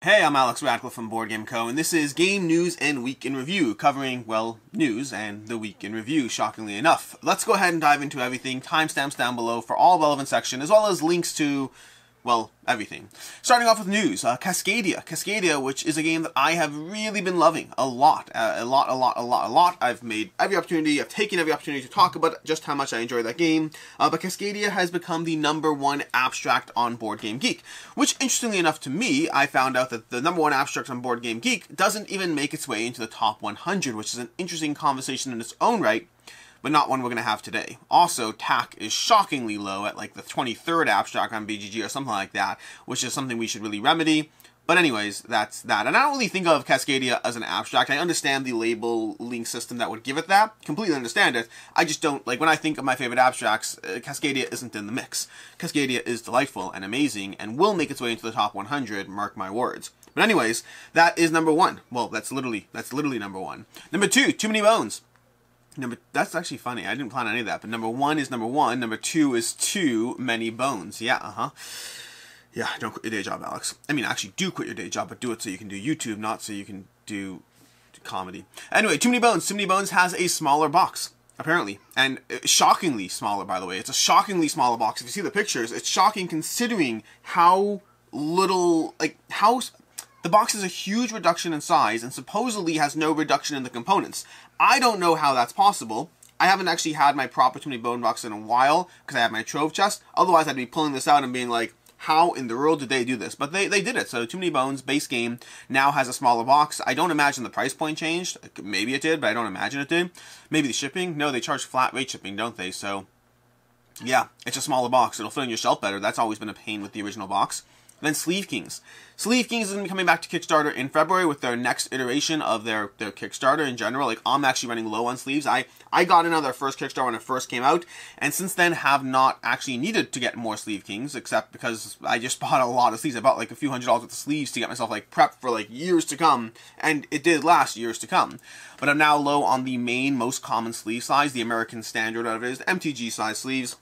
Hey, I'm Alex Radcliffe from Boardgame.Co, and this is Game News and Week in Review, covering, well, news and the week in review, shockingly enough. Let's go ahead and dive into everything, timestamps down below for all relevant section, as well as links to, well, everything. Starting off with news, Cascadia, which is a game that I have really been loving a lot. I've made every opportunity, I've taken every opportunity to talk about just how much I enjoy that game, but Cascadia has become the #1 abstract on Board Game Geek, which, interestingly enough to me, I found out that the #1 abstract on Board Game Geek doesn't even make its way into the top 100, which is an interesting conversation in its own right, but not one we're going to have today. Also, TAC is shockingly low at like the 23rd abstract on BGG or something like that, which is something we should really remedy. But anyways, that's that. And I don't really think of Cascadia as an abstract. I understand the labeling system that would give it that. Completely understand it. I just don't, like, when I think of my favorite abstracts, Cascadia isn't in the mix. Cascadia is delightful and amazing and will make its way into the top 100, mark my words. But anyways, that is #1. Well, that's literally #1. #2, Too Many Bones. That's actually funny. I didn't plan any of that. But #1 is #1. #2 is Too Many Bones. Yeah, Yeah, don't quit your day job, Alex. I mean, actually do quit your day job, but do it so you can do YouTube, not so you can do comedy. Anyway, Too Many Bones. Too Many Bones has a smaller box, apparently. And shockingly smaller, by the way. It's a shockingly smaller box. If you see the pictures, it's shocking considering how little, the box is a huge reduction in size and supposedly has no reduction in the components. I don't know how that's possible. I haven't actually had my proper Too Many Bone box in a while because I have my trove chest. Otherwise, I'd be pulling this out and being like, how in the world did they do this? But they did it. So Too Many Bones base game now has a smaller box. I don't imagine the price point changed. Maybe it did, but I don't imagine it did. Maybe the shipping? No, they charge flat rate shipping, don't they? So yeah, it's a smaller box. It'll fit on your shelf better. That's always been a pain with the original box. Then Sleeve Kings. Sleeve Kings is going to be coming back to Kickstarter in February with their next iteration of their Kickstarter in general. Like, I'm actually running low on sleeves. I got in on their first Kickstarter when it first came out, and since then have not actually needed to get more Sleeve Kings, except because I just bought a lot of sleeves. I bought like a few $100s worth of sleeves to get myself like prepped for like years to come, and it did last years to come. But I'm now low on the main, most common sleeve size, the American standard out of it is the MTG size sleeves.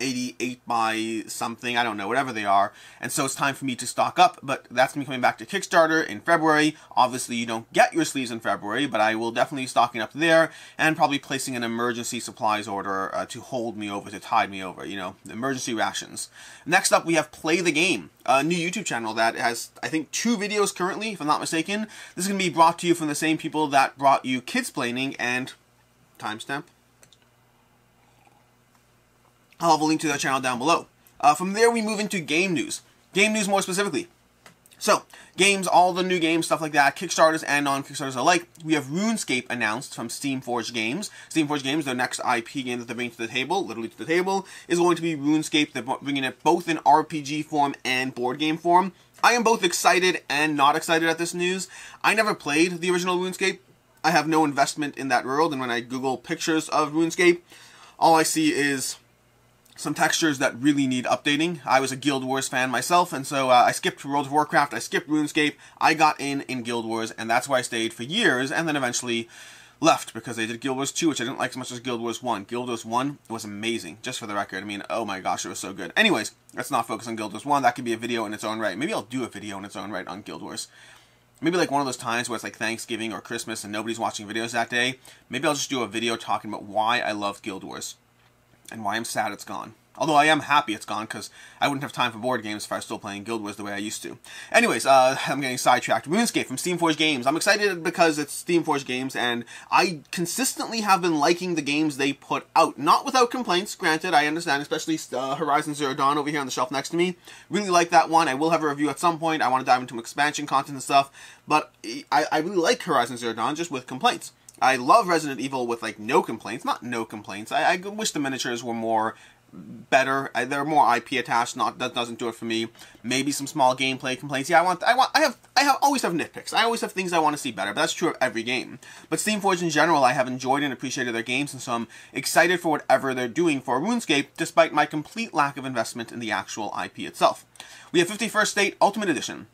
88 by something, I don't know, whatever they are. And so it's time for me to stock up, but that's going to be coming back to Kickstarter in February. Obviously, you don't get your sleeves in February, but I will definitely be stocking up there and probably placing an emergency supplies order to hold me over, to tide me over, you know, emergency rations. Next up, we have Play the Game, a new YouTube channel that has, I think, 2 videos currently, if I'm not mistaken. This is going to be brought to you from the same people that brought you Kids Planning and timestamp. I'll have a link to that channel down below. From there, we move into game news. Game news more specifically. So, games, all the new games, stuff like that, Kickstarters and non-Kickstarters alike. We have Runescape announced from Steamforged Games. Steamforged Games, their next IP game that they're bringing to the table, literally to the table, is going to be Runescape. They're bringing it both in RPG form and board game form. I am both excited and not excited at this news. I never played the original Runescape. I have no investment in that world, and when I Google pictures of Runescape, all I see is some textures that really need updating. I was a Guild Wars fan myself, and so I skipped World of Warcraft, I skipped RuneScape, I got in Guild Wars, and that's where I stayed for years, and then eventually left, because they did Guild Wars 2, which I didn't like as much as Guild Wars 1. Guild Wars 1 was amazing, just for the record. I mean, oh my gosh, it was so good. Anyways, let's not focus on Guild Wars 1, that could be a video in its own right. Maybe I'll do a video in its own right on Guild Wars. Maybe like one of those times where it's like Thanksgiving or Christmas and nobody's watching videos that day. Maybe I'll just do a video talking about why I love Guild Wars. And why I'm sad it's gone. Although I am happy it's gone, because I wouldn't have time for board games if I was still playing Guild Wars the way I used to. Anyways, I'm getting sidetracked. Runescape from Steamforged Games. I'm excited because it's Steamforged Games, and I consistently have been liking the games they put out. Not without complaints, granted, I understand, especially Horizon Zero Dawn over here on the shelf next to me. Really like that one. I will have a review at some point. I want to dive into expansion content and stuff, but I really like Horizon Zero Dawn, just with complaints. I love Resident Evil with, like, no complaints. Not no complaints. I wish the miniatures were more better. They're more IP attached. That doesn't do it for me. Maybe some small gameplay complaints. Yeah, I always have nitpicks. I always have things I want to see better, but that's true of every game. But Steamforged in general, I have enjoyed and appreciated their games, and so I'm excited for whatever they're doing for RuneScape, despite my complete lack of investment in the actual IP itself. We have 51st State Ultimate Edition.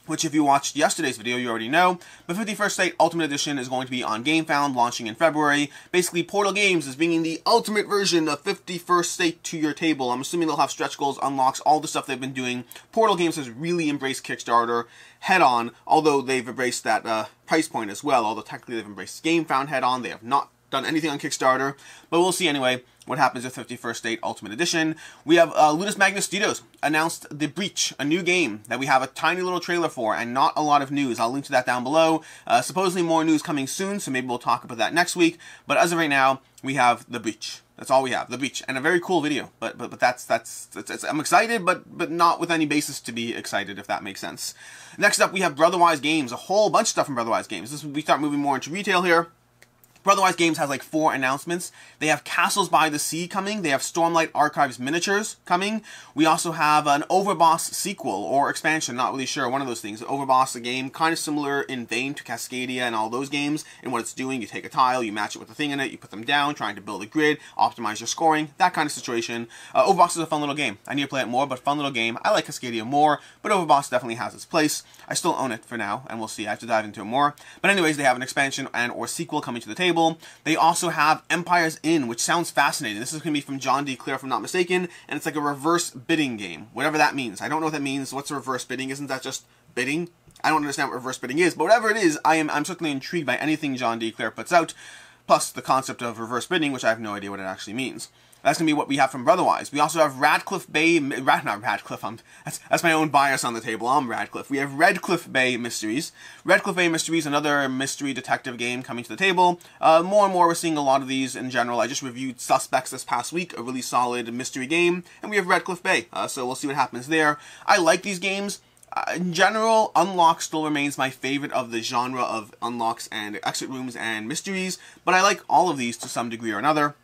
which if you watched yesterday's video, you already know. But 51st State Ultimate Edition is going to be on GameFound, launching in February. Basically, Portal Games is bringing the ultimate version of 51st State to your table. I'm assuming they'll have stretch goals, unlocks, all the stuff they've been doing. Portal Games has really embraced Kickstarter head-on, although they've embraced that price point as well. Although technically they've embraced GameFound head-on, they have not done anything on Kickstarter. But we'll see anyway what happens with 51st State Ultimate Edition. We have Ludus Magnus Studios announced The Breach, a new game that we have a tiny little trailer for and not a lot of news. I'll link to that down below. Supposedly more news coming soon, so maybe we'll talk about that next week. But as of right now, we have The Breach. That's all we have, The Breach, and a very cool video. But that's I'm excited, but not with any basis to be excited, if that makes sense. Next up, we have Brotherwise Games, a whole bunch of stuff from Brotherwise Games. We start moving more into retail here. Brotherwise Games has like 4 announcements. They have Castles by the Sea coming. They have Stormlight Archives miniatures coming. We also have an Overboss sequel or expansion, not really sure, one of those things. Overboss, a game kind of similar in vein to Cascadia and all those games. And what it's doing, you take a tile, you match it with a thing in it, you put them down, trying to build a grid, optimize your scoring, that kind of situation. Overboss is a fun little game. I need to play it more, but fun little game. I like Cascadia more, but Overboss definitely has its place. I still own it for now, and we'll see. I have to dive into it more. But anyways, they have an expansion and or sequel coming to the table. They also have Empire's Inn, which sounds fascinating. This is going to be from John D. Clear, if I'm not mistaken, and it's like a reverse bidding game, whatever that means. I don't know what that means. What's reverse bidding? Isn't that just bidding? I don't understand what reverse bidding is, but whatever it is, I'm certainly intrigued by anything John D. Clear puts out, plus the concept of reverse bidding, which I have no idea what it actually means. That's going to be what we have from Brotherwise. We also have Redcliffe Bay... not Radcliffe, that's my own bias on the table. I'm Radcliffe. We have Redcliffe Bay Mysteries. Redcliffe Bay Mysteries, another mystery detective game coming to the table. More and more we're seeing a lot of these in general. I just reviewed Suspects this past week, a really solid mystery game. And we have Redcliffe Bay, so we'll see what happens there. I like these games. In general, Unlock still remains my favorite of the genre of unlocks and exit rooms and mysteries. But I like all of these to some degree or another.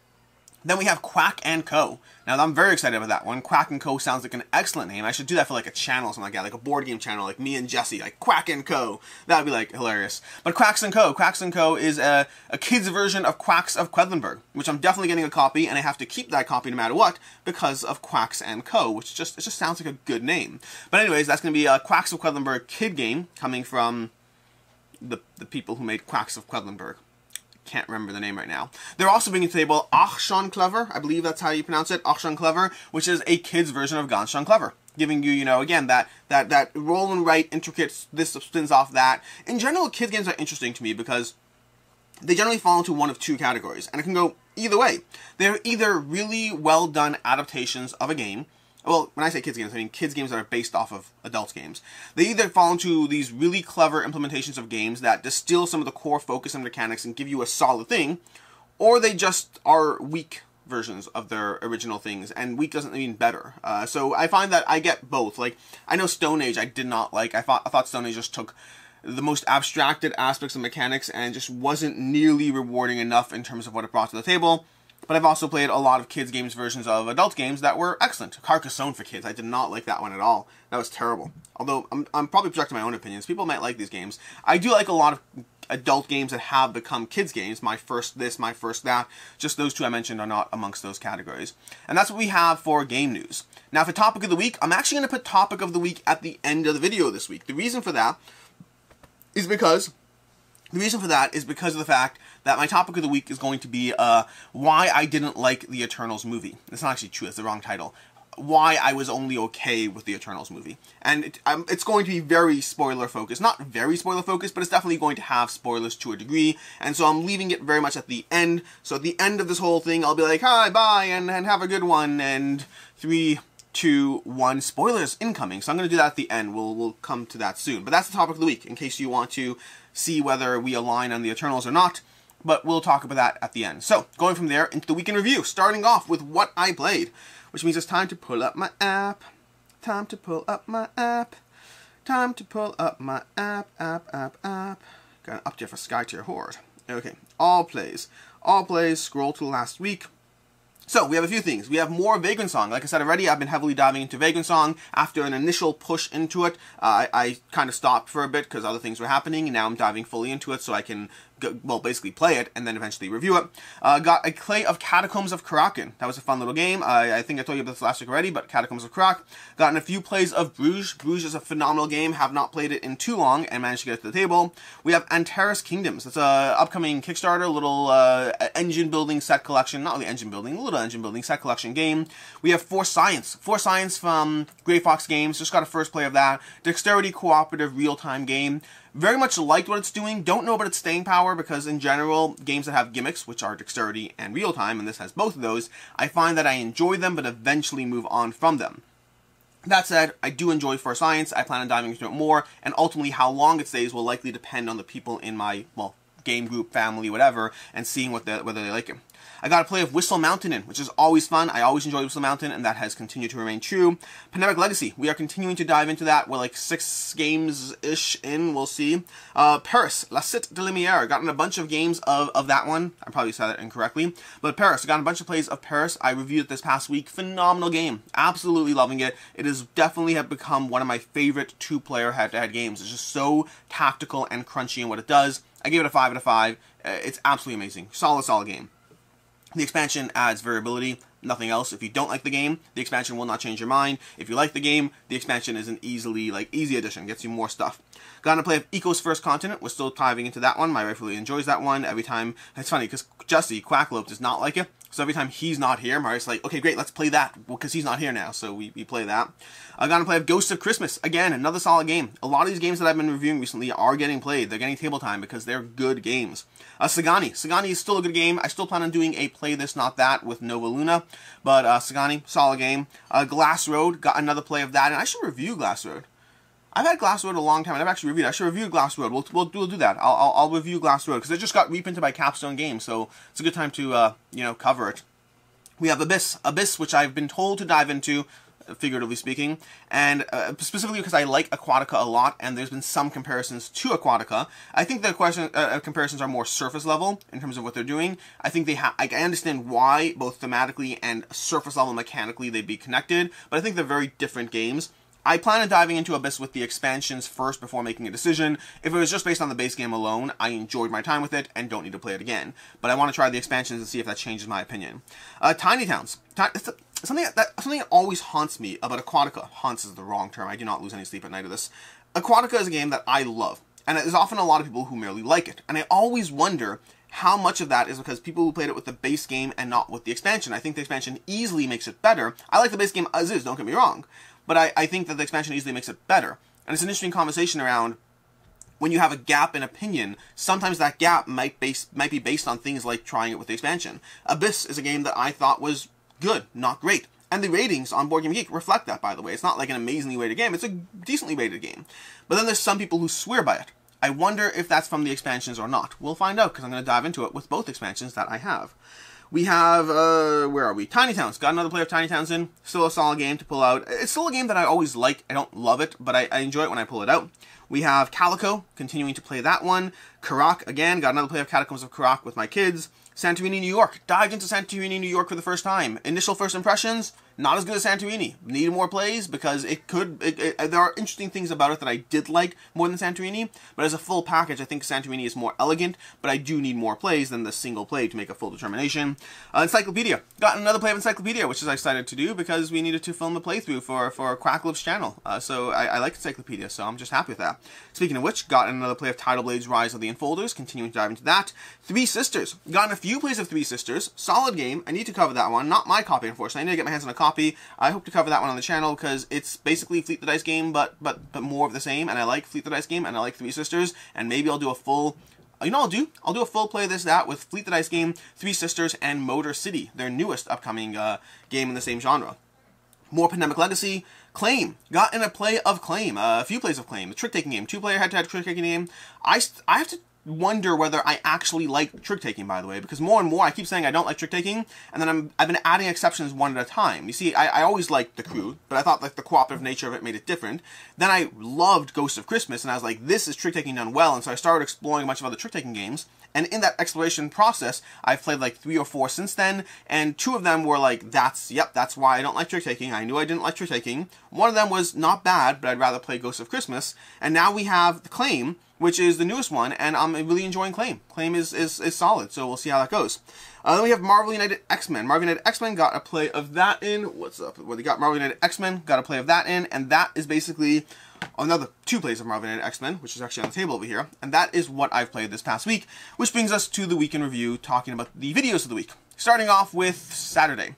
Then we have Quacks&Co. Now, I'm very excited about that one. Quacks&Co sounds like an excellent name. I should do that for like a channel or something like that, like a board game channel, like me and Jesse, like Quacks&Co. That would be like hilarious. But Quacks&Co. Quacks&Co is a kid's version of Quacks of Quedlinburg, which I'm definitely getting a copy, and I have to keep that copy no matter what because of Quacks&Co, which it just sounds like a good name. But anyways, that's going to be a Quacks of Quedlinburg kid game coming from the people who made Quacks of Quedlinburg. Can't remember the name right now. They're also bringing to the table Ach Schon Clever, I believe that's how you pronounce it, Ach Schon Clever, which is a kid's version of Ganz Schon Clever, giving you, again, that roll and write, intricate, this spins off that. In general, kid games are interesting to me because they generally fall into one of 2 categories, and it can go either way. They're either really well done adaptations of a game. Well, when I say kids games, I mean kids games that are based off of adult games. They either fall into these really clever implementations of games that distill some of the core focus and mechanics and give you a solid thing, or they just are weak versions of their original things, and weak doesn't mean better. So I find that I get both. Like, I know Stone Age I did not like. I thought Stone Age just took the most abstracted aspects of mechanics and just wasn't nearly rewarding enough in terms of what it brought to the table. But I've also played a lot of kids games versions of adult games that were excellent. Carcassonne for kids, I did not like that one at all. That was terrible. Although, I'm probably projecting my own opinions. People might like these games. I do like a lot of adult games that have become kids games. My First This, My First That. Just those 2 I mentioned are not amongst those categories. And that's what we have for game news. Now for Topic of the Week, I'm actually going to put Topic of the Week at the end of the video this week. The reason for that is because of the fact that my topic of the week is going to be why I didn't like the Eternals movie. It's not actually true, it's the wrong title. Why I was only okay with the Eternals movie. And it's going to be very spoiler focused. Not very spoiler focused, but it's definitely going to have spoilers to a degree. And so I'm leaving it very much at the end. So at the end of this whole thing, I'll be like, hi, bye, and have a good one. And 3, 2, 1, spoilers incoming. So I'm going to do that at the end. We'll come to that soon. But that's the topic of the week, in case you want to see whether we align on the Eternals or not. But we'll talk about that at the end. So, going from there into the week in review, starting off with what I played, which means it's time to pull up my app. Time to pull up my app. Time to pull up my app. Got an update for Skytier Horde. Okay, all plays. All plays, scroll to last week. So, we have a few things. We have more Vagrant Song. Like I said already, I've been heavily diving into Vagrant Song. After an initial push into it, I kind of stopped for a bit because other things were happening, and now I'm diving fully into it so I can well, basically play it and then eventually review it. Got a play of Catacombs of Kraken. That was a fun little game. I think I told you about this last week already, but Catacombs of Kraken. Gotten a few plays of Bruges. Bruges is a phenomenal game. Have not played it in too long and managed to get it to the table. We have Antares Kingdoms. It's a upcoming Kickstarter, little engine building set collection. Not really engine building, a little engine building set collection game. We have For Science. For Science from Grey Fox Games. Just got a first play of that. Dexterity cooperative real-time game. Very much liked what it's doing. Don't know about its staying power because in general, games that have gimmicks, which are dexterity and real-time, and this has both of those, I find that I enjoy them but eventually move on from them. That said, I do enjoy For Science. I plan on diving into it more, and ultimately how long it stays will likely depend on the people in my, well, game group, family, whatever, and seeing whether they like it. I got a play of Whistle Mountain in, which is always fun. I always enjoy Whistle Mountain, and that has continued to remain true. Pandemic Legacy. We are continuing to dive into that. We're like 6 games-ish in. We'll see. Paris. La Cité de Lumière. Gotten a bunch of games of that one. I probably said that incorrectly. But Paris. I got a bunch of plays of Paris. I reviewed it this past week. Phenomenal game. Absolutely loving it. It has definitely have become one of my favorite 2-player head-to-head games. It's just so tactical and crunchy in what it does. I gave it a 5 out of 5. It's absolutely amazing. Solid game. The expansion adds variability, nothing else. If you don't like the game, the expansion will not change your mind. If you like the game, the expansion is an easy addition, gets you more stuff. Got to play of Eco's First Continent. We're still diving into that one. My wife really enjoys that one. Every time, it's funny because Jesse, Quacklope, does not like it. So every time he's not here, my wife's like, okay, great, let's play that. Well, because he's not here now, so we play that. I got to play of Ghosts of Christmas. Again, another solid game. A lot of these games that I've been reviewing recently are getting played. They're getting table time because they're good games. Sagani. Sagani is still a good game. I still plan on doing a Play This Not That with Nova Luna. But Sagani, solid game. Glass Road, got another play of that. And I should review Glass Road. I've had Glass Road a long time. I've never actually reviewed it. I should review Glass Road. We'll do that. I'll review Glass Road because it just got reprinted by Capstone Games. So it's a good time to, cover it. We have Abyss, which I've been told to dive into, figuratively speaking, and specifically because I like Aquatica a lot, and there's been some comparisons to Aquatica. I think the comparisons are more surface level in terms of what they're doing. I think I understand why, both thematically and surface level mechanically, they'd be connected, but I think they're very different games. I plan on diving into Abyss with the expansions first before making a decision. If it was just based on the base game alone, I enjoyed my time with it and don't need to play it again. But I want to try the expansions and see if that changes my opinion. Tiny Towns. Something that always haunts me about Aquatica. Haunts is the wrong term. I do not lose any sleep at night of this. Aquatica is a game that I love. And there's often a lot of people who merely like it. And I always wonder how much of that is because people who played it with the base game and not with the expansion. I think the expansion easily makes it better. I like the base game as is, don't get me wrong. But I think that the expansion easily makes it better. And it's an interesting conversation around when you have a gap in opinion, sometimes that gap might be based on things like trying it with the expansion. Abyss is a game that I thought was good, not great. And the ratings on Board Game Geek reflect that, by the way. It's not like an amazingly rated game. It's a decently rated game. But then there's some people who swear by it. I wonder if that's from the expansions or not. We'll find out because I'm going to dive into it with both expansions that I have. We have, where are we? Tiny Towns. Got another play of Tiny Towns in. Still a solid game to pull out. It's still a game that I always like. I don't love it, but I enjoy it when I pull it out. We have Calico, continuing to play that one. Karak, again, got another play of Catacombs of Karak with my kids. Santorini, New York. Dived into Santorini, New York for the first time. Initial first impressions, not as good as Santorini. Needed more plays because there are interesting things about it that I did like more than Santorini, but as a full package, I think Santorini is more elegant, but I do need more plays than the single play to make a full determination. Encyclopedia. Got another play of Encyclopedia, which is I decided to do because we needed to film a playthrough for Quacklope's channel. So I like Encyclopedia, so I'm just happy with that. Speaking of which, got another play of Tidal Blades Rise of the Enfolders, continuing to dive into that. Three Sisters. Gotten a few plays of Three Sisters. Solid game. I need to cover that one. Not my copy, unfortunately. I need to get my hands on a copy. I hope to cover that one on the channel because it's basically Fleet the Dice game, but more of the same. And I like Fleet the Dice game, and I like Three Sisters. And maybe I'll do a full. You know what I'll do? I'll do a full play of that with Fleet the Dice game, Three Sisters, and Motor City, their newest upcoming game in the same genre. More Pandemic Legacy. Claim. Got in a play of Claim. A few plays of Claim. The trick-taking game. 2-player head-to-head trick-taking game. I have to wonder whether I actually like trick-taking, by the way, because more and more I keep saying I don't like trick-taking, and then I've been adding exceptions one at a time. You see, I always liked the crew, but I thought like the cooperative nature of it made it different. Then I loved Ghosts of Christmas, and I was like, this is trick-taking done well, and so I started exploring a bunch of other trick-taking games. And in that exploration process, I've played like 3 or 4 since then, and 2 of them were like, that's why I don't like trick-taking. I knew I didn't like trick-taking. One of them was not bad, but I'd rather play Ghosts of Christmas. And now we have The Claim, which is the newest one, and I'm really enjoying Claim. Claim is solid, so we'll see how that goes. Then we have Marvel United X-Men. Marvel United X-Men got a play of that in. What's up? Well, they got Marvel United X-Men, got a play of that in, and that is basically another 2 plays of Marvel United X-Men, which is actually on the table over here, and that is what I've played this past week, which brings us to the week in review, talking about the videos of the week. Starting off with Saturday.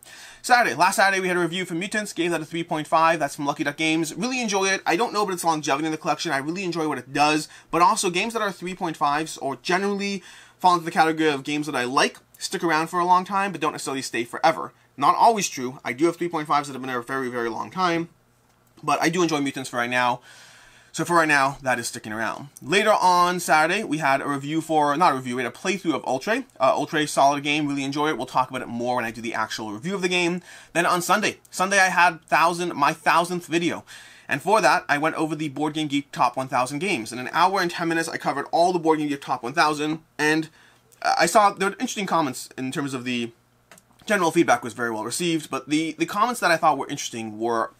Last Saturday we had a review from Mutants, gave that a 3.5, that's from Lucky Duck Games. Really enjoy it. I don't know about its longevity in the collection, I really enjoy what it does, but also games that are 3.5s, or generally fall into the category of games that I like, stick around for a long time, but don't necessarily stay forever. Not always true. I do have 3.5s that have been there a very, very long time, but I do enjoy Mutants for right now. So for right now, that is sticking around. Later on Saturday, we had a review we had a playthrough of Oltree. Oltree, solid game, really enjoy it. We'll talk about it more when I do the actual review of the game. Then on Sunday I had my 1000th video. And for that, I went over the Board Game Geek Top 1000 games. In an hour and 10 minutes, I covered all the Board Game Geek Top 1000, and I saw there were interesting comments in terms of the general feedback was very well received, but the comments that I thought were interesting were,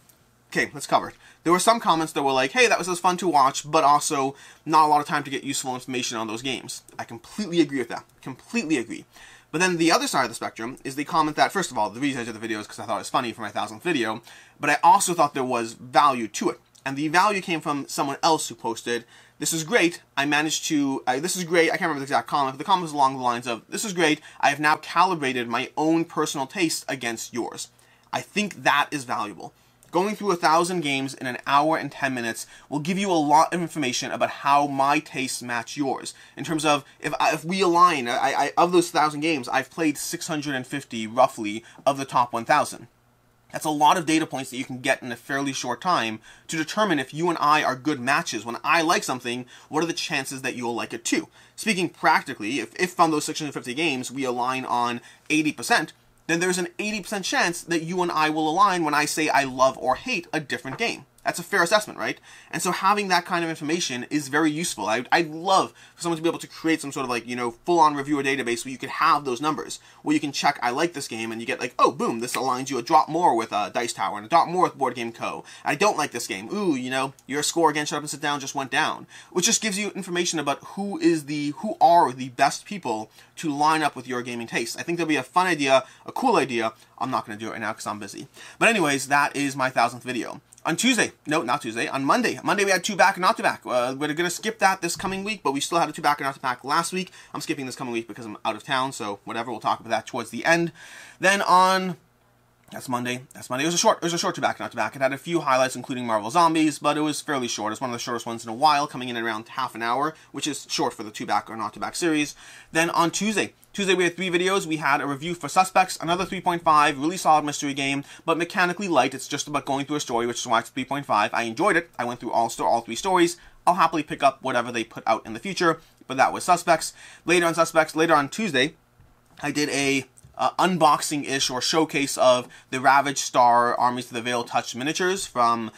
okay, let's cover it. There were some comments that were like, hey, that was fun to watch, but also not a lot of time to get useful information on those games. I completely agree with that. Completely agree. But then the other side of the spectrum is the comment that, first of all, the reason I did the video is because I thought it was funny for my 1000th video, but I also thought there was value to it. And the value came from someone else who posted, this is great, this is great, I can't remember the exact comment, but the comment was along the lines of, this is great, I have now calibrated my own personal taste against yours. I think that is valuable. Going through 1000 games in an hour and 10 minutes will give you a lot of information about how my tastes match yours. In terms of, if we align, of those 1000 games, I've played 650, roughly, of the top 1000. That's a lot of data points that you can get in a fairly short time to determine if you and I are good matches. When I like something, what are the chances that you'll like it too? Speaking practically, if on those 650 games we align on 80%, then there's an 80% chance that you and I will align when I say I love or hate a different game. That's a fair assessment, right? And so having that kind of information is very useful. I'd love for someone to be able to create some sort of like, full-on reviewer database where you could have those numbers, where you can check, I like this game, and you get like, oh, boom, this aligns you a drop more with Dice Tower, and a drop more with Board Game Co. I don't like this game. Ooh, your score again, shut up and sit down, just went down. Which just gives you information about who are the best people to line up with your gaming tastes. I think that'll be a fun idea, a cool idea. I'm not going to do it right now because I'm busy. But anyways, that is my 1000th video. On Tuesday, no, not Tuesday, on Monday. Monday we had 2 back and not to back. We're going to skip that this coming week, but we still had a 2 back and not to back last week. I'm skipping this coming week because I'm out of town, so whatever, we'll talk about that towards the end. Then on, that's Monday, it was a short 2 back and not to back. It had a few highlights, including Marvel Zombies, but it was fairly short. It's one of the shortest ones in a while, coming in at around half an hour, which is short for the 2 back or not to back series. Then on Tuesday we had 3 videos. We had a review for Suspects, another 3.5, really solid mystery game, but mechanically light. It's just about going through a story, which is why it's 3.5. I enjoyed it. I went through all 3 stories. I'll happily pick up whatever they put out in the future, but that was Suspects. Later on Tuesday, I did a unboxing-ish or showcase of the Ravaged Star Armies to the Veil Touch miniatures from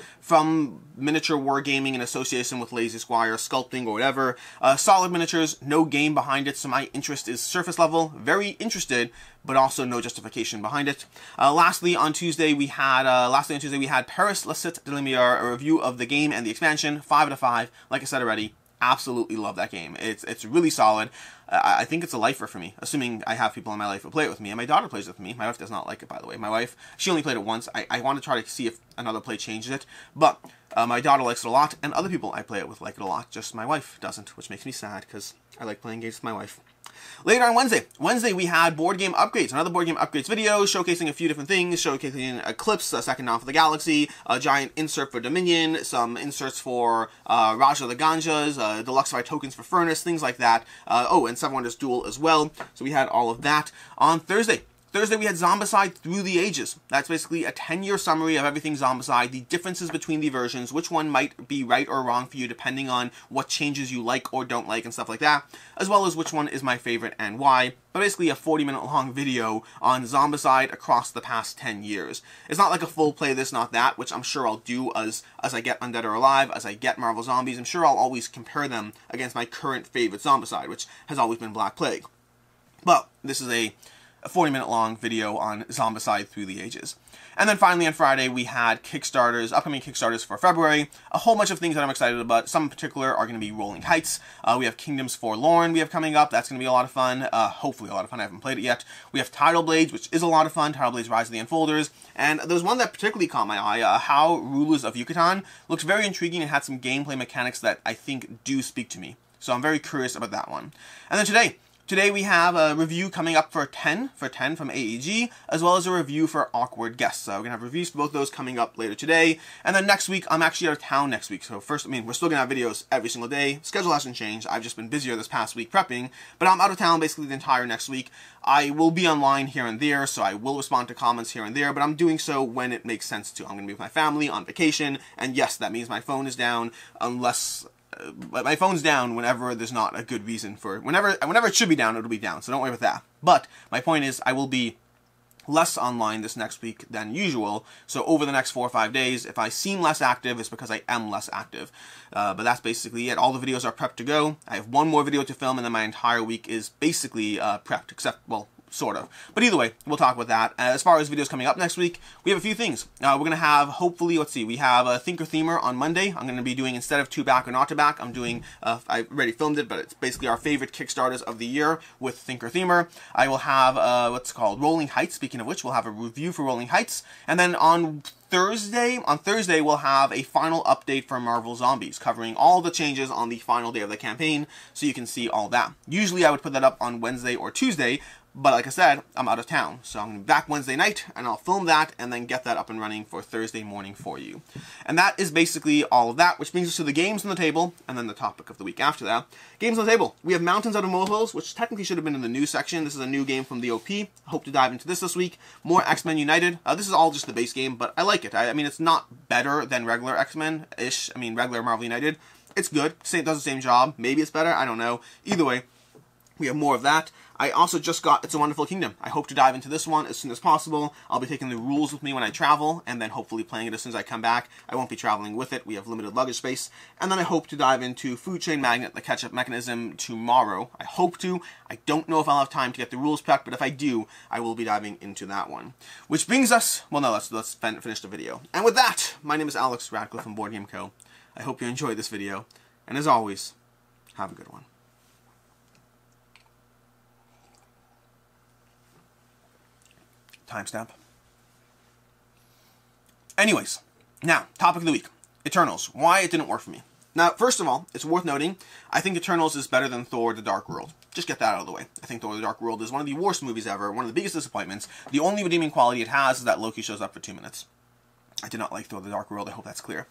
Miniature Wargaming in association with Lazy Squire Sculpting or whatever. Solid miniatures, no game behind it, so my interest is surface level. Very interested, but also no justification behind it. Lastly on Tuesday we had Paris Le Site de Lumière, a review of the game and the expansion. 5 out of 5. Like I said already, absolutely love that game. It's really solid. I think it's a lifer for me, assuming I have people in my life who play it with me, and my daughter plays it with me. My wife does not like it, by the way. My wife, she only played it once. I want to try to see if another play changes it, but my daughter likes it a lot, and other people I play it with like it a lot. Just my wife doesn't, which makes me sad, because I like playing games with my wife. Later on Wednesday we had Board Game Upgrades, another Board Game Upgrades video, showcasing a few different things, showcasing Eclipse, a second Dawn for the Galaxy, a giant insert for Dominion, some inserts for Raja the Ganjas, Deluxify tokens for Furnace, things like that. Oh, and Seven Wonders Duel as well, so we had all of that. On Thursday we had Zombicide Through the Ages. That's basically a 10-year summary of everything Zombicide, the differences between the versions, which one might be right or wrong for you depending on what changes you like or don't like and stuff like that, as well as which one is my favorite and why. But basically a 40-minute long video on Zombicide across the past 10 years. It's not like a full play this, not that, which I'm sure I'll do as I get Undead or Alive, as I get Marvel Zombies. I'm sure I'll always compare them against my current favorite Zombicide, which has always been Black Plague. But this is a a 40-minute long video on Zombicide Through the Ages. And then finally on Friday, we had Kickstarters, upcoming Kickstarters for February. A whole bunch of things that I'm excited about. Some in particular are going to be Rolling Heights. We have Kingdoms Forlorn we have coming up. That's going to be a lot of fun. Hopefully a lot of fun. I haven't played it yet. We have Tidal Blades, which is a lot of fun. Tidal Blades Rise of the Unfolders. And there's one that particularly caught my eye. How Rulers of Yucatan. Looks very intriguing and had some gameplay mechanics that I think do speak to me. So I'm very curious about that one. And then Today we have a review coming up for 10 from AEG, as well as a review for Awkward Guests. So we're going to have reviews for both those coming up later today. And then next week, I'm actually out of town next week. So first, we're still going to have videos every single day. Schedule hasn't changed. I've just been busier this past week prepping, but I'm out of town basically the entire next week. I will be online here and there, so I will respond to comments here and there, but I'm doing so when it makes sense to. I'm going to be with my family on vacation, and yes, that means my phone is down unless... my phone's down whenever there's not a good reason for it. Whenever it should be down, it'll be down, so don't worry about that. But my point is, I will be less online this next week than usual, so over the next 4 or 5 days, if I seem less active, it's because I am less active. But that's basically it. All the videos are prepped to go. I have one more video to film, and then my entire week is basically prepped, except, well, sort of. But either way, we'll talk about that. As far as videos coming up next week, we have a few things. We're going to have, hopefully, we have a Thinker Themer on Monday. I'm going to be doing, instead of To Back or Not to Back, I'm doing, I already filmed it, but it's basically our favorite Kickstarters of the year with Thinker Themer. I will have, Rolling Heights, speaking of which, we'll have a review for Rolling Heights. And then on Thursday, we'll have a final update for Marvel Zombies, covering all the changes on the final day of the campaign, so you can see all that. Usually I would put that up on Wednesday or Tuesday, but like I said, I'm out of town, so I'm going to be back Wednesday night, and I'll film that, and then get that up and running for Thursday morning for you. And that is basically all of that, which brings us to the games on the table, and then the topic of the week after that. Games on the table. We have Mountains Out of Molehills, which technically should have been in the news section. This is a new game from the OP. I hope to dive into this week. More X-Men United. This is all just the base game, but I like it. I mean, it's not better than regular X-Men-ish. I mean, regular Marvel United. It's good. It does the same job. Maybe it's better. I don't know. Either way, we have more of that. I also just got It's a Wonderful Kingdom. I hope to dive into this one as soon as possible. I'll be taking the rules with me when I travel, and then hopefully playing it as soon as I come back. I won't be traveling with it. We have limited luggage space. And then I hope to dive into Food Chain Magnet, the catch-up mechanism, tomorrow. I hope to. I don't know if I'll have time to get the rules prepped, but if I do, I will be diving into that one. Which brings us... Well, no, let's finish the video. And with that, my name is Alex Radcliffe from Board Game Co. I hope you enjoyed this video. And as always, have a good one. Timestamp. Anyways, now, topic of the week. Eternals. Why it didn't work for me. Now, first of all, it's worth noting, I think Eternals is better than Thor: The Dark World. Just get that out of the way. I think Thor: The Dark World is one of the worst movies ever, one of the biggest disappointments. The only redeeming quality it has is that Loki shows up for 2 minutes. I did not like Thor: The Dark World, I hope that's clear.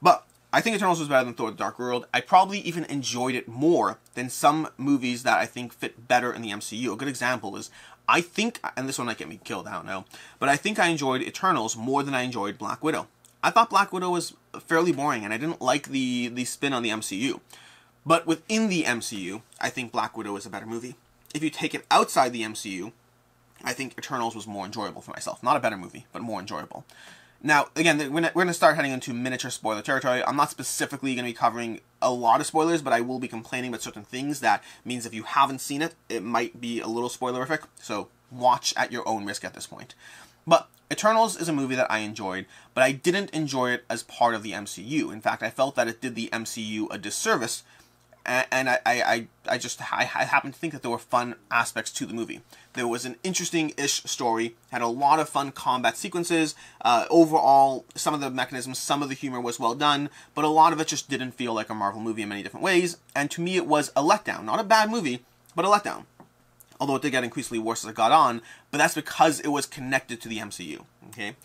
But I think Eternals was better than Thor: The Dark World. I probably even enjoyed it more than some movies that I think fit better in the MCU. A good example is, I think, and this one might get me killed, I don't know, but I think I enjoyed Eternals more than I enjoyed Black Widow. I thought Black Widow was fairly boring, and I didn't like the spin on the MCU. But within the MCU, I think Black Widow is a better movie. If you take it outside the MCU, I think Eternals was more enjoyable for myself. Not a better movie, but more enjoyable. Now, again, we're going to start heading into miniature spoiler territory. I'm not specifically going to be covering a lot of spoilers, but I will be complaining about certain things. That means if you haven't seen it, it might be a little spoilerific, so watch at your own risk at this point. But Eternals is a movie that I enjoyed, but I didn't enjoy it as part of the MCU. In fact, I felt that it did the MCU a disservice, and I happen to think that there were fun aspects to the movie. There was an interesting-ish story, had a lot of fun combat sequences. Overall, some of the mechanisms, some of the humor was well done, but a lot of it just didn't feel like a Marvel movie in many different ways, and to me it was a letdown. Not a bad movie, but a letdown. Although it did get increasingly worse as it got on, but that's because it was connected to the MCU, okay?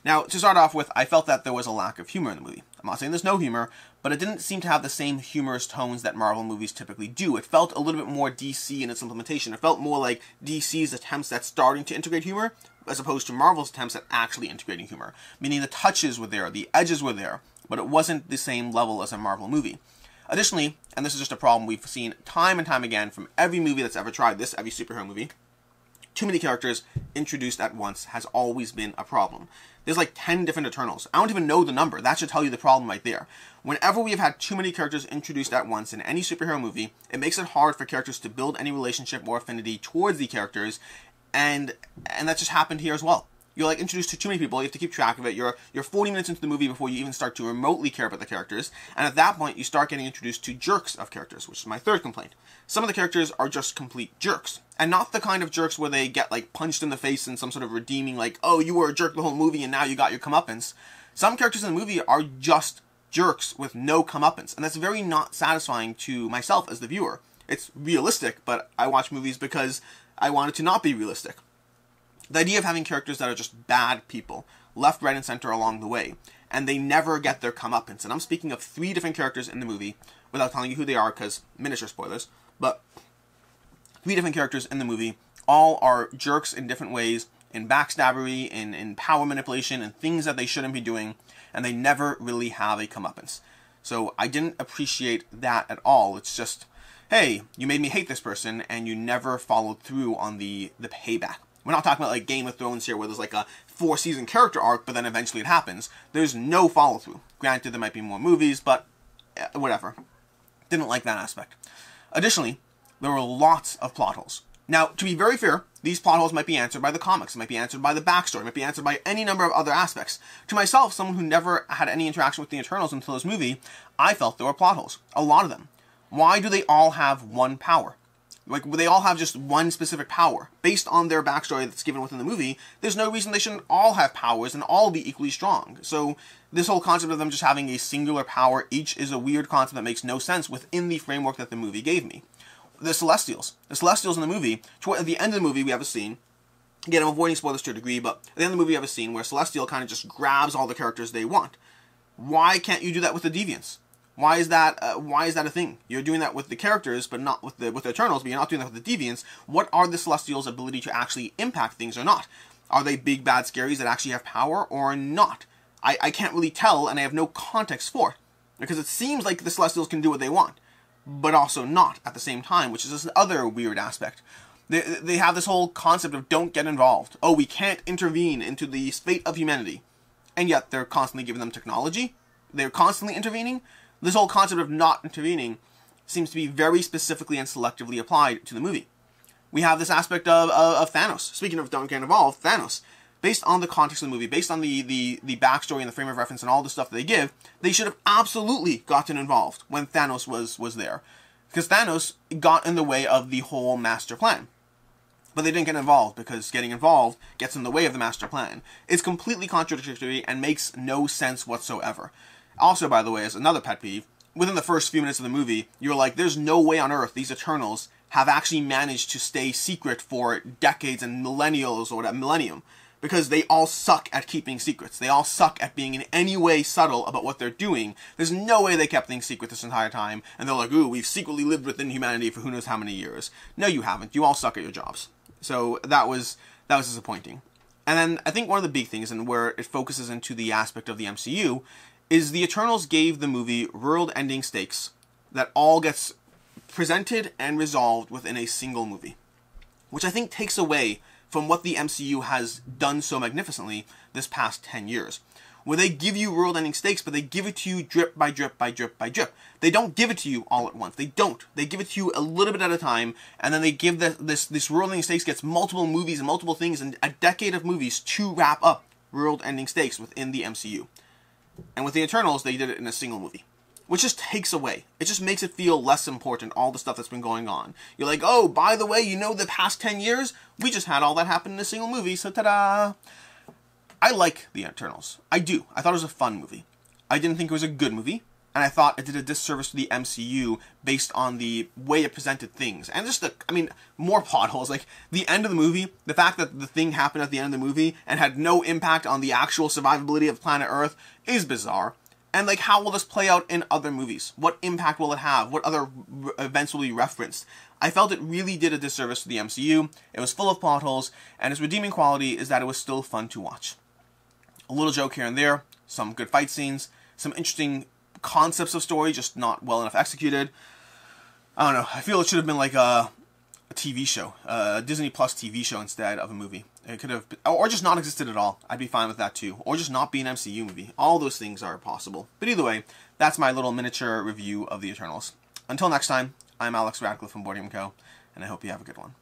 Now, to start off with, I felt that there was a lack of humor in the movie. I'm not saying there's no humor, but it didn't seem to have the same humorous tones that Marvel movies typically do. It felt a little bit more DC in its implementation. It felt more like DC's attempts at starting to integrate humor, as opposed to Marvel's attempts at actually integrating humor. Meaning the touches were there, the edges were there, but it wasn't the same level as a Marvel movie. Additionally, and this is just a problem we've seen time and time again from every movie that's ever tried this, every superhero movie, too many characters introduced at once has always been a problem. There's like 10 different Eternals. I don't even know the number. That should tell you the problem right there. Whenever we have had too many characters introduced at once in any superhero movie, it makes it hard for characters to build any relationship or affinity towards the characters, And that just happened here as well. You're like introduced to too many people, you have to keep track of it, you're 40 minutes into the movie before you even start to remotely care about the characters, and at that point you start getting introduced to jerks of characters, which is my third complaint. Some of the characters are just complete jerks, and not the kind of jerks where they get like punched in the face in some sort of redeeming, like, oh, you were a jerk the whole movie and now you got your comeuppance. Some characters in the movie are just jerks with no comeuppance, and that's very not satisfying to myself as the viewer. It's realistic, but I watch movies because I want it to not be realistic. The idea of having characters that are just bad people, left, right, and center along the way, and they never get their comeuppance. And I'm speaking of 3 different characters in the movie, without telling you who they are, because miniature spoilers, but 3 different characters in the movie, all are jerks in different ways, in backstabbery, in power manipulation, and things that they shouldn't be doing, and they never really have a comeuppance. So I didn't appreciate that at all. It's just, hey, you made me hate this person, and you never followed through on the payback. We're not talking about like Game of Thrones here where there's like a 4-season character arc, but then eventually it happens. There's no follow-through. Granted, there might be more movies, but whatever. Didn't like that aspect. Additionally, there were lots of plot holes. Now, to be very fair, these plot holes might be answered by the comics, might be answered by the backstory, might be answered by any number of other aspects. To myself, someone who never had any interaction with the Eternals until this movie, I felt there were plot holes. A lot of them. Why do they all have one power? Like, they all have just one specific power. Based on their backstory that's given within the movie, there's no reason they shouldn't all have powers and all be equally strong. So, this whole concept of them just having a singular power each is a weird concept that makes no sense within the framework that the movie gave me. The Celestials. The Celestials in the movie, at the end of the movie we have a scene, again I'm avoiding spoilers to a degree, but at the end of the movie we have a scene where Celestial kind of just grabs all the characters they want. Why can't you do that with the Deviants? Why is that a thing? You're doing that with the characters, but not with the Eternals, but you're not doing that with the Deviants. What are the Celestials' ability to actually impact things or not? Are they big bad scaries that actually have power or not? I can't really tell, and I have no context for it. Because it seems like the Celestials can do what they want, but also not at the same time, which is this other weird aspect. They have this whole concept of don't get involved. Oh, we can't intervene into the fate of humanity. And yet they're constantly giving them technology. They're constantly intervening. This whole concept of not intervening seems to be very specifically and selectively applied to the movie. We have this aspect of Thanos. Speaking of don't get involved, Thanos. Based on the context of the movie, based on the backstory and the frame of reference and all the stuff they give, they should have absolutely gotten involved when Thanos was there. Because Thanos got in the way of the whole master plan. But they didn't get involved, because getting involved gets in the way of the master plan. It's completely contradictory and makes no sense whatsoever. Also, by the way, as another pet peeve, within the first few minutes of the movie, you're like, there's no way on earth these Eternals have actually managed to stay secret for decades and millennials or whatever, millennium. Because they all suck at keeping secrets. They all suck at being in any way subtle about what they're doing. There's no way they kept things secret this entire time. And they're like, ooh, we've secretly lived within humanity for who knows how many years. No, you haven't. You all suck at your jobs. So that was disappointing. And then I think one of the big things, and where it focuses into the aspect of the MCU, is the Eternals gave the movie world-ending stakes that all gets presented and resolved within a single movie. Which I think takes away from what the MCU has done so magnificently this past 10 years. Where they give you world-ending stakes, but they give it to you drip by drip by drip by drip. They don't give it to you all at once. They don't. They give it to you a little bit at a time, and then they give this world-ending stakes gets multiple movies and multiple things and a decade of movies to wrap up world-ending stakes within the MCU. And with the Eternals, they did it in a single movie. Which just takes away. It just makes it feel less important, all the stuff that's been going on. You're like, oh, by the way, you know the past 10 years? We just had all that happen in a single movie, so ta-da! I like the Eternals. I do. I thought it was a fun movie. I didn't think it was a good movie. And I thought it did a disservice to the MCU based on the way it presented things. And just more plot holes. Like, the end of the movie, the fact that the thing happened at the end of the movie and had no impact on the actual survivability of planet Earth is bizarre. And, like, how will this play out in other movies? What impact will it have? What other events will be referenced? I felt it really did a disservice to the MCU. It was full of plot holes, and its redeeming quality is that it was still fun to watch. A little joke here and there, some good fight scenes, some interesting concepts of story, just not well enough executed. I don't know. I feel it should have been like a TV show, a Disney Plus TV show instead of a movie. It could have, or just not existed at all. I'd be fine with that too. Or just not be an MCU movie. All those things are possible. But either way, that's my little miniature review of the Eternals. Until next time, I'm Alex Radcliffe from Quacks&Co, and I hope you have a good one.